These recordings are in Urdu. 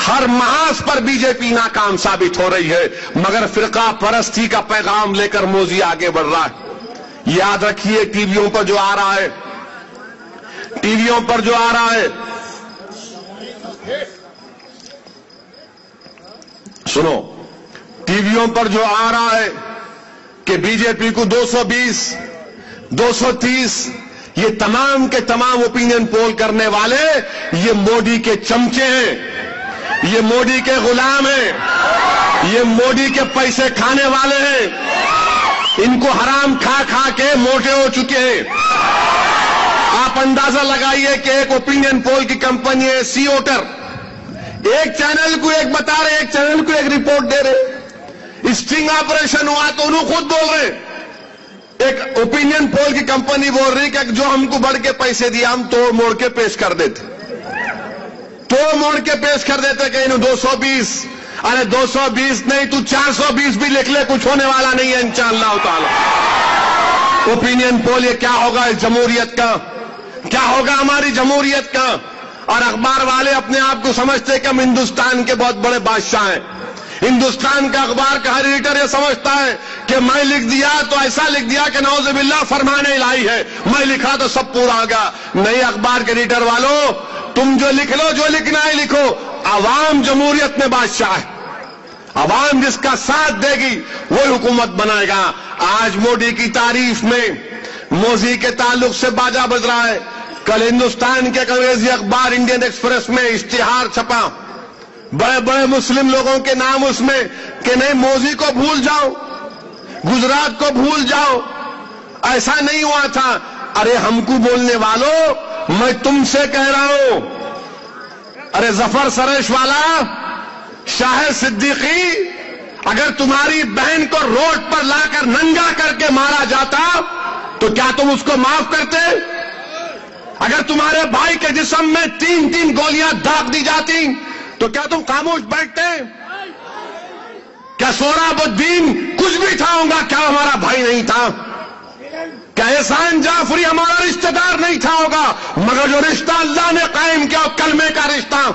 ہر محاذ پر بی جے پی ناکام ثابت ہو رہی ہے، مگر فرقہ پرستی کا پیغام لے کر موذی آگے بڑھ رہا ہے۔ یاد رکھیے ٹی ویوں پر جو آ رہا ہے، ٹی ویوں پر جو آ رہا ہے، سنو، ٹی ویوں پر جو آ رہا ہے کہ بی جے پی کو 220 230، یہ تمام کے تمام اوپینین پول کرنے والے یہ مودی کے چمچے ہیں، یہ مودی کے غلام ہیں، یہ مودی کے پیسے کھانے والے ہیں، ان کو حرام کھا کھا کے موٹے ہو چکے ہیں۔ آپ اندازہ لگائیے کہ ایک اوپینین پول کی کمپنی ہے سی اوٹر، ایک چینل کو ایک بتا رہے، ایک چینل کو ایک رپورٹ دے رہے، اسٹنگ آپریشن ہوا تو انہوں خود بول رہے، ایک اوپینین پول کی کمپنی بول رہی کہ جو ہم کو بڑھ کے پیسے دیا ہم توڑ موڑ کے پیش کر دیتے، توڑ موڑ کے پیش کر دیتے کہ انہوں 220، ارے 220 نہیں تو 420 بھی لکھ لے، کچھ ہونے والا نہیں ہے انشاءاللہ تعالی۔ اوپینین پول یہ کیا ہوگا اس جمہوریت کا، کیا ہوگا ہماری جمہوریت کا؟ اور اخبار والے اپنے آپ کو سمجھتے کہ ہم ہندوستان کے بہت بڑے بادشاہ ہیں۔ ہندوستان کا اخبار کا ہر ایڈیٹر یہ سمجھتا ہے کہ میں لکھ دیا تو ایسا لکھ دیا کہ نعوذ باللہ فرمان الہی ہے، میں لکھا تو سب پورا ہوگا۔ نہیں، اخبار کے ایڈیٹر والوں، تم جو لکھ لو، جو لکھنا ہے لکھو، عوام جمہوریت میں بادشاہ ہے، عوام جس کا ساتھ دے گی وہی حکومت بنائے گا۔ آج مودی کی تعریف میں موذی کے تعلق سے باجا بج رہا ہے۔ کل ہندوستان کے انگریزی اخبار انڈین ایکسپریس میں اشتہار چھپا، بڑے بڑے مسلم لوگوں کے نام اس میں کہ نہیں موذی کو بھول جاؤ، گجرات کو بھول جاؤ، ایسا نہیں ہوا تھا۔ ارے ہم کو بولنے والوں، میں تم سے کہہ رہا ہوں، ارے ظفر سریش والا، شاہ صدیقی، اگر تمہاری بہن کو روڈ پر لا کر ننگا کر کے مارا جاتا تو کیا تم اس کو معاف کرتے؟ اگر تمہارے بھائی کے جسم میں 3 گولیاں داغ دی جاتی تو کیا تم خاموش بیٹھتے؟ کیا سہراب الدین کچھ بھی تھا ہوگا، کیا ہمارا بھائی نہیں تھا؟ کیا احسان جعفری ہمارا رشتہ دار نہیں تھا ہوگا؟ مگر جو رشتہ اللہ نے قائم کیا کلمے کا رشتہ۔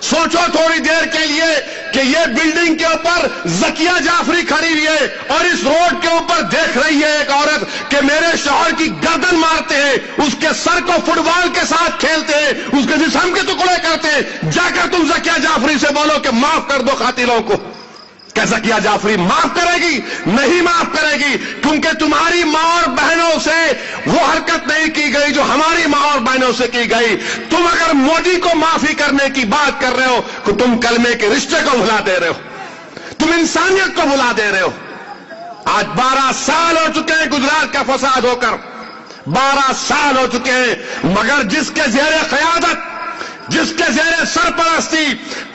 سوچو تھوڑی دیر کے لیے کہ یہ بلڈنگ کے اوپر ذکیہ جعفری کھڑی ہوئی ہے اور اس روڈ کے اوپر دیکھ رہی ہے ایک عورت کہ میرے شوہر کی گردن مارتے ہیں، اس کے سر کو فٹ بال کے ساتھ کھیلتے ہیں، اس کے جسم کے ٹکڑے کرتے ہیں۔ جا کر تم ذکیہ جعفری سے بولو کہ معاف کر دو قاتلوں کو۔ کیا ذکیہ جعفری معاف کرے گی؟ نہیں معاف کرے گی، کیونکہ تمہاری ماں اور بہنوں سے وہ حرکت نہیں کی گئی جو ہماری ماں اور بہنوں سے کی گئی۔ تم اگر مودی کو معافی کرنے کی بات کر رہے ہو تو تم کلمے کے رشتے کو بھلا دے رہے ہو، تم انسانیت کو بھلا دے رہے ہو۔ آج 12 سال ہو چکے ہیں گجرات کا فساد ہو کر، 12 سال ہو چکے ہیں، مگر جس کے زیر قیادت، جس کے زیر سرپرستی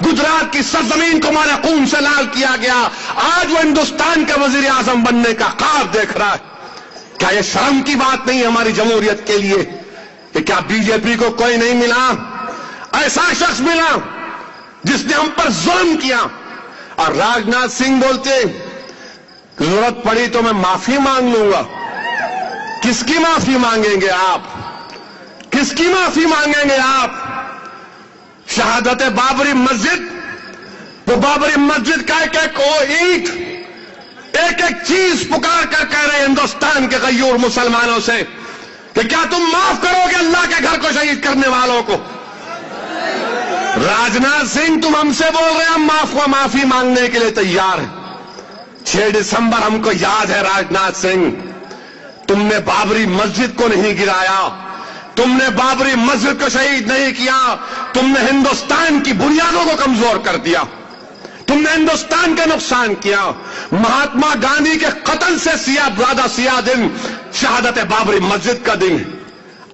گجرات کی سرزمین کو ہمارے خون سے لال کیا گیا، آج وہ ہندوستان کے وزیر اعظم بننے کا خواب دیکھ رہا ہے۔ کیا یہ شرم کی بات نہیں ہماری جمہوریت کے لیے کہ کیا بی جے پی کو کوئی نہیں ملا؟ ایسا شخص ملا جس نے ہم پر ظلم کیا۔ اور راجناتھ سنگھ بولتے ضرورت پڑی تو میں معافی مانگ لوں گا۔ کس کی معافی مانگیں گے آپ؟ کس کی معافی مانگیں گے آپ؟ شہادت بابری مسجد، وہ بابری مسجد کا ایک ایک اینٹ، ایک ایک چیز پکار کر کہہ رہے ہندوستان کے غیور مسلمانوں سے کہ کیا تم معاف کرو گے اللہ کے گھر کو شہید کرنے والوں کو؟ راجناتھ سنگھ تم ہم سے بول رہے ہیں ہم معافی مانگنے کے لیے تیار ہیں۔ 6 دسمبر ہم کو یاد ہے راجناتھ سنگھ، تم نے بابری مسجد کو نہیں گرایا، تم نے بابری مسجد کو شہید نہیں کیا، تم نے ہندوستان کی بنیادوں کو کمزور کر دیا، تم نے ہندوستان کا نقصان کیا۔ مہاتما گاندھی کے قتل سے زیادہ سیاہ دن شہادت بابری مسجد کا دن۔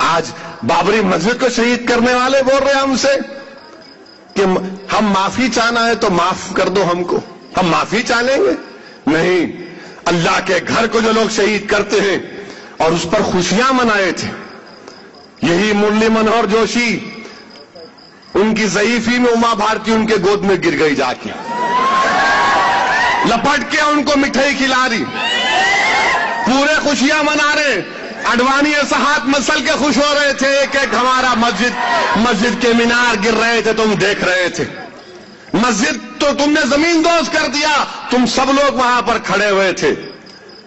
آج بابری مسجد کو شہید کرنے والے بول رہے ہیں ہم سے کہ ہم معافی چاہنا ہے تو معاف کر دو ہم کو، ہم معافی چاہیں گے؟ نہیں، اللہ کے گھر کو جو لوگ شہید کرتے ہیں اور اس پر خوشیاں منائے تھے، یہی مرلی منوہر جوشی، ان کی ضعیفی میں اما بھارتی ان کے گود میں گر گئی، جا کے لپٹ کے ان کو مٹھائی کھلا دی، پورے خوشیاں منا رہے۔ اڈوانی ایسا ہاتھ مسل کے خوش ہو رہے تھے، ایک ایک ہمارا مسجد کے مینار گر رہے تھے، تم دیکھ رہے تھے۔ مسجد تو تم نے زمین دوز کر دیا، تم سب لوگ وہاں پر کھڑے ہوئے تھے.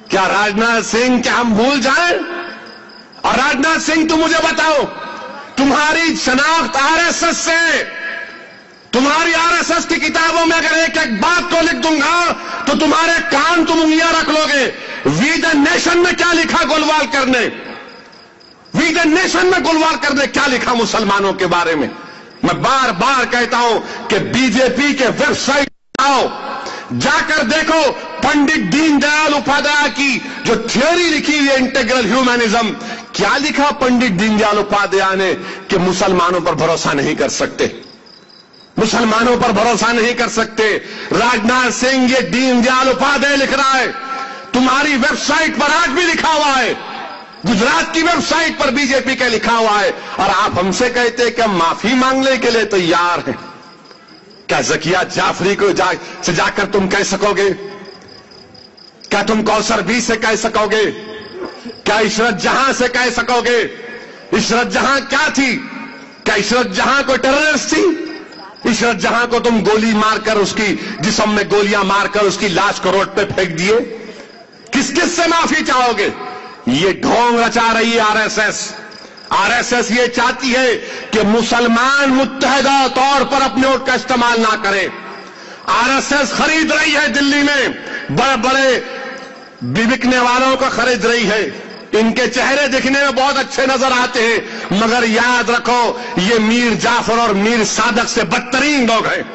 کیا راجناتھ سنگھ کیا ہم بھول جائیں؟ اور راجناتھ سنگھ تم مجھے بتاؤ، تمہاری شناخت آر ایس ایس سے، تمہاری آر ایس ایس کی کتابوں میں اگر ایک ایک بات کو لکھ دوں گا تو تمہارے کان تم انگلیاں رکھ لو گے. وی دا نیشن میں کیا لکھا گولوال کرنے؟ وی دا نیشن میں گولوال کرنے کیا لکھا مسلمانوں کے بارے میں؟ میں بار بار کہتا ہوں کہ بی جے پی کے ویب سائٹ آؤ، جا کر دیکھو پنڈت دین دیال اپادھیائے کی جو تھیوری لکھی ہے انٹیگرل ہیومنزم. کیا لکھا پنڈت دین دیال اپادھیائے نے؟ کہ مسلمانوں پر بھروسہ نہیں کر سکتے، مسلمانوں پر بھروسہ نہیں کر سکتے. راجناتھ سنگھ یہ دین دیال اپادھیائے لکھ رہا ہے، تمہاری ویب سائٹ پر آج بھی لکھا ہوا ہے، گجرات کی ویب سائٹ پر بی جے پی کا لکھا ہوا ہے. اور آپ ہم سے کہتے کہ ہم معافی مانگنے کے لیے تیار ہیں. کیا زکیہ جعفری کو جا کر تم کہہ سکو گے؟ کیا تم کوثر بی سے کہہ سکو گے؟ کیا عشرت جہاں سے کہہ سکو گے؟ عشرت جہاں کیا تھی؟ کیا عشرت جہاں کوئی ٹیررسٹ تھی؟ عشرت جہاں کو تم گولی مار کر اس کی جسم میں گولیاں مار کر اس کی لاش کو روڈ پہ پھینک دیے. کس کس سے معافی چاہو گے؟ یہ ڈھونگ رچا رہی ہے R S S. R S S یہ چاہتی ہے کہ مسلمان متحدہ طور پر اپنے ووٹ کا استعمال نہ کریں. آر ایس ایس خرید رہی ہے دلی میں، بڑے بڑے بکنے والوں کو خرید رہی ہے. ان کے چہرے دکھنے میں بہت اچھے نظر آتے ہیں، مگر یاد رکھو یہ میر جعفر اور میر صادق سے بدترین لوگ ہیں.